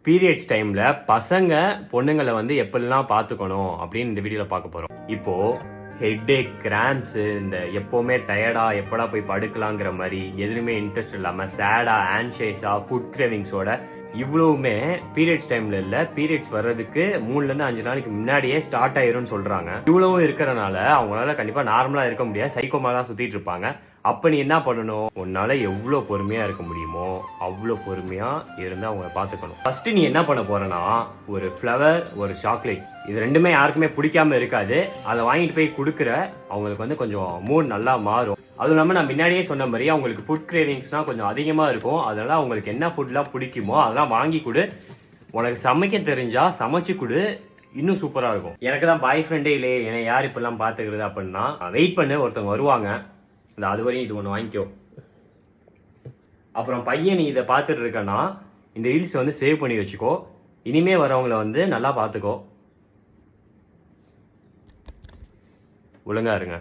Periods டைம்ல பசங்க பொண்ணுங்களை வந்து எப்படிலாம் பார்த்துக்கணும் அப்படின்னு இந்த வீடியோல பார்க்க போறோம். இப்போ ஹெட்டேக், கிராம்ஸ், இந்த எப்பவுமே டயர்டா எப்படா போய் படுக்கலாங்கிற மாதிரி எதுவுமே இன்ட்ரெஸ்ட் இல்லாம சேடா, ஆன்ஷியஸா, ஃபுட் கிரேவிங்ஸோட இவ்வளவுமே பீரியட்ஸ் டைம்ல இல்ல, பீரியட்ஸ் வர்றதுக்கு 3ல இருந்து 5 நாளைக்கு முன்னாடியே ஸ்டார்ட் ஆயிரும்னு சொல்றாங்க. இவ்வளவும் இருக்கிறனால அவங்களால கண்டிப்பா நார்மலா இருக்க முடியாது, சைக்கோமா தான் சுத்திட்டு இருப்பாங்க. அப்ப நீ என்ன பண்ணணும்? உன்னால எவ்வளவு பொறுமையா இருக்க முடியுமோ அவ்வளவு பொறுமையா இருந்து அவங்க பாத்துக்கணும். ஃபர்ஸ்ட் நீ என்ன பண்ண போறனா, ஒரு ஃப்ளவர், ஒரு சாக்லேட், இது ரெண்டுமே யாருக்குமே பிடிக்காம இருக்காது. அதை வாங்கிட்டு போய் கொடுக்குற அவங்களுக்கு வந்து கொஞ்சம் மூட் நல்லா மாறும். அதுவும் இல்லாமல் நான் முன்னாடியே சொன்ன மாதிரி அவங்களுக்கு ஃபுட் கிரேவிங்ஸ்னால் கொஞ்சம் அதிகமாக இருக்கும். அதனால் அவங்களுக்கு என்ன ஃபுட்லாம் பிடிக்குமோ அதெல்லாம் வாங்கி கொடு. உனக்கு சமைக்க தெரிஞ்சா சமைச்சு கொடு, இன்னும் சூப்பராக இருக்கும். எனக்கு தான் பாய் ஃப்ரெண்டே இல்லையே, என்னை யார் இப்படிலாம் பார்த்துக்கிறது அப்படின்னா, வெயிட் பண்ணு, ஒருத்தவங்க வருவாங்க. இந்த அது வரையும் இது ஒன்று வாங்கிக்கோ. அப்புறம் பையன் நீ இதை பார்த்துட்டு இருக்கன்னா இந்த ரீல்ஸ் வந்து சேவ் பண்ணி வச்சுக்கோ. இனிமே வரவங்களை வந்து நல்லா பார்த்துக்கோ. ஒழுங்கா இருங்க.